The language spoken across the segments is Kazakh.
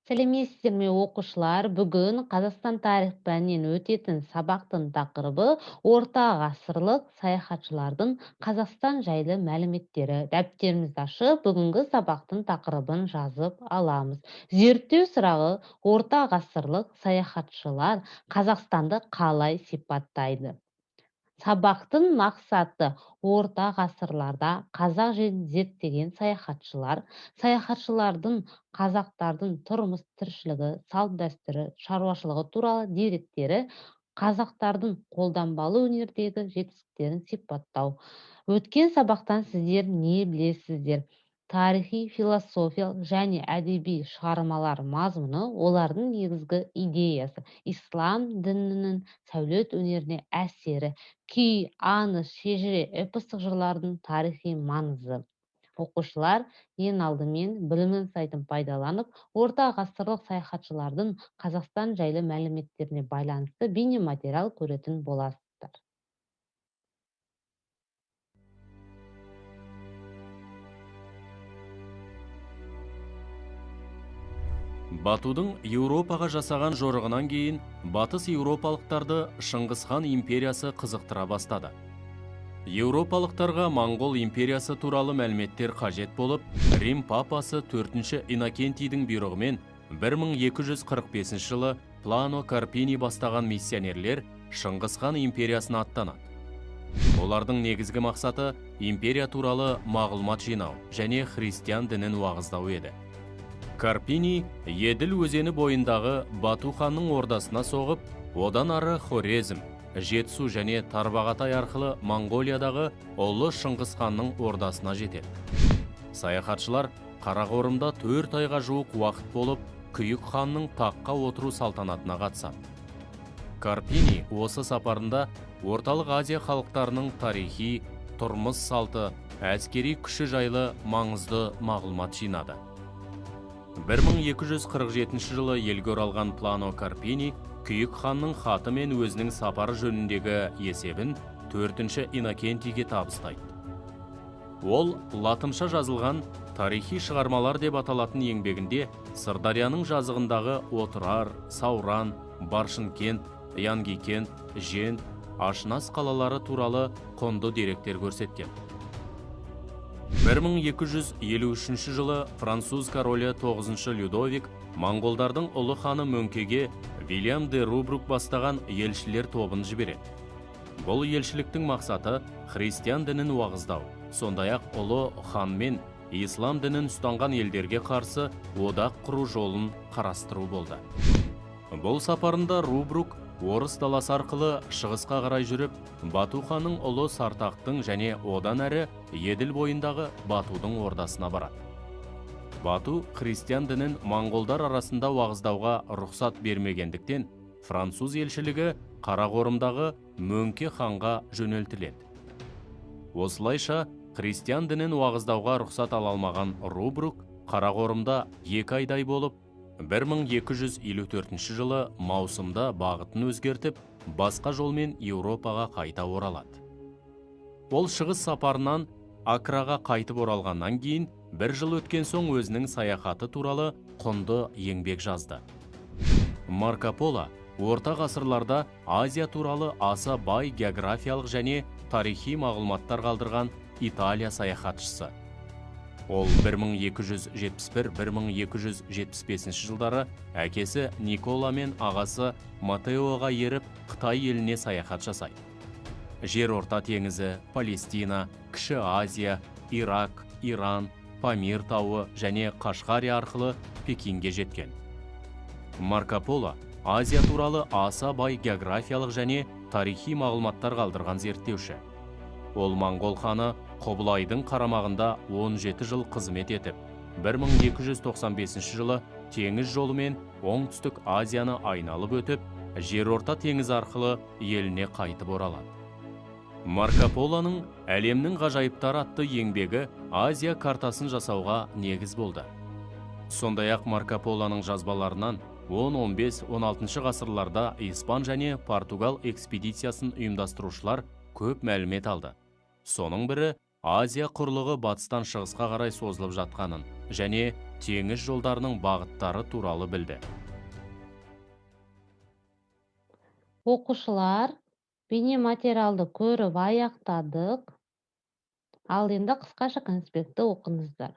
Сәлеметсіздер ме оқушылар? Бүгін Қазақстан тарих пәнінен өтетін сабақтың тақырыбы орта ғасырлық саяхатшылардың Қазақстан жайлы мәліметтері. Дәптерімізді ашып, бүгінгі сабақтың тақырыбын жазып аламыз. Зерттеу сұрағы: орта ғасырлық саяхатшылар Қазақстанды қалай сипаттайды? Сабақтың мақсаты: орта ғасырларда қазақ жерін зерттеген саяхатшылардың қазақтардың тұрмыс тіршілігі, салт дәстүрі, шаруашылығы туралы деректері, қазақтардың қолданбалы өнердегі жетістіктерін сипаттау. Өткен сабақтан сіздер не білесіздер? Тарихи, философиялық және әдеби шығармалар мазмұны, олардың негізгі идеясы, ислам дінінің сәулет өнеріне әсері, күй, аңыз, шежіре, эпостық жырлардың тарихи маңызы. Оқушылар ең алдымен білімнің сайтын пайдаланып, орта ғасырлық саяхатшылардың Қазақстан жайлы мәліметтеріне байланысты бейнематериал көретін боласыздар. Батудың Еуропаға жасаған жорығынан кейін батыс еуропалықтарды Шыңғыс хан империясы қызықтыра бастады. Еуропалықтарға Моңғол империясы туралы мәліметтер қажет болып, Рим папасы 4-ші Иннокентийдің бұйрығымен 1245 жылы Плано Карпини бастаған миссионерлер Шыңғыс хан империясына аттанады. Олардың негізгі мақсаты империя туралы мағлұмат жинау және христиан дінін уағыздау еді. Карпини Еділ өзені бойындағы Бату ханның ордасына соғып, одан ары Хорезм, Жетісу және Тарбағатай арқылы Моңғолиядағы ұлы Шыңғыс ханның ордасына жетеді. Саяхатшылар Қарақорымда 4 айға жуық уақыт болып, Күйік ханның таққа отыру салтанатына қатысады. Карпини осы сапарында Орталық Азия халықтарының тарихи, тұрмыс салты, әскери күші жайлы маңызды мағлұмат жинады. 1247 жылы елге оралған Плано Карпини Күйік ханның хаты мен өзінің сапары жөніндегі есебін 4-ші Иннокентийге табыстайды. Ол латынша жазылған тарихи шығармалар деп аталатын еңбегінде Сырдарияның жазығындағы Отырар, Сауран, Баршынкент, Янгикент, Жент, Ашнас қалалары туралы құнды деректер көрсеткен. 1253 жылы француз королі 9-шы Людовик моңғолдардың ұлы ханы Мөңкеге Вильям де Рубрук бастаған елшілер тобын жібереді. Бұл елшіліктің мақсаты христиан дінін уағыздау, сондай-ақ ұлы хан мен ислам дінін ұстанған елдерге қарсы одақ құру жолын қарастыру болды. Бұл сапарында Рубрук орыс даласы арқылы шығысқа қарай жүріп, Бату ханның ұлы Сартақтың және одан әрі Еділ бойындағы Батудың ордасына барады. Бату христиан дінін моңғолдар арасында уағыздауға рұқсат бермегендіктен, француз елшілігі Қарақорымдағы Мөңке ханға жөнелтіледі. Осылайша, христиан дінін уағыздауға рұқсат ала алмаған Рубрук Қарақорымда 2 айдай болып, 1254 жылы маусымда бағытын өзгертіп, басқа жолмен Еуропаға қайта оралады. Ол шығыс сапарынан Акраға қайтып оралғаннан кейін, 1 жыл өткен соң өзінің саяхаты туралы құнды еңбек жазды. Марко Поло орта ғасырларда Азия туралы аса бай географиялық және тарихи мағлұматтар қалдырған Италия саяхатшысы. Ол 1271-1275 жылдары әкесі Никола мен ағасы Матеоға еріп Қытай еліне саяхат жасайды. Жер орта теңізі, Палестина, Кіші Азия, Ирак, Иран, Памир тауы және Қашғария арқылы Пекинге жеткен. Марко Поло Азия туралы аса бай географиялық және тарихи мағлұматтар қалдырған зерттеуші. Ол моңғол ханы Құбылайдың қарамағында 17 жыл қызмет етіп, 1295 жылы теңіз жолымен оңтүстік Азияны айналып өтіп, жерорта теңіз арқылы еліне қайтып оралады. Марко Полоның әлемнің ғажайыптары атты еңбегі Азия картасын жасауға негіз болды. Сондай-ақ Марко Полоның жазбаларынан 10-15-16 ғасырларда Испан және Португал экспедициясын ұйымдастырушылар көп мәлімет алды. Соның бірі Азия құрлығы батыстан шығысқа қарай созылып жатқанын және теңіз жолдарының бағыттары туралы білді. Оқушылар бейнематериалды көріп аяқтадық. Ал енді қысқаша конспектті оқыңыздар.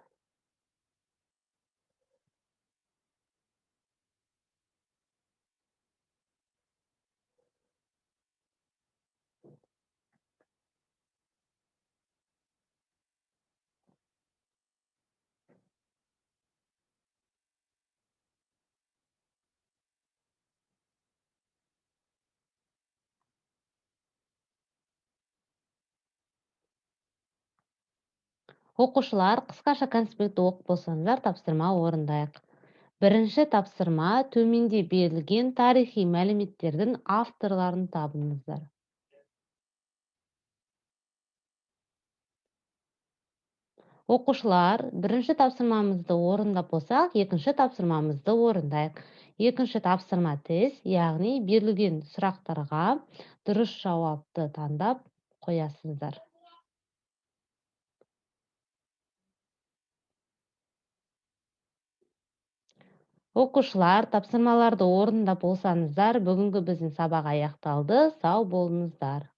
Оқушылар қысқаша конспектті оқып болсаңыздар, тапсырма орындайық. Бірінші тапсырма: төменде берілген тарихи мәліметтердің авторларын табыңыздар. Оқушылар, бірінші тапсырмамызды орындап болсақ, екінші тапсырмамызды орындайық. Екінші тапсырма тест, яғни берілген сұрақтарға дұрыс жауапты таңдап қоясыздар. Оқушылар, тапсырмаларды орындап болсаңыздар, бүгінгі біздің сабақ аяқталды. Сау болыңыздар.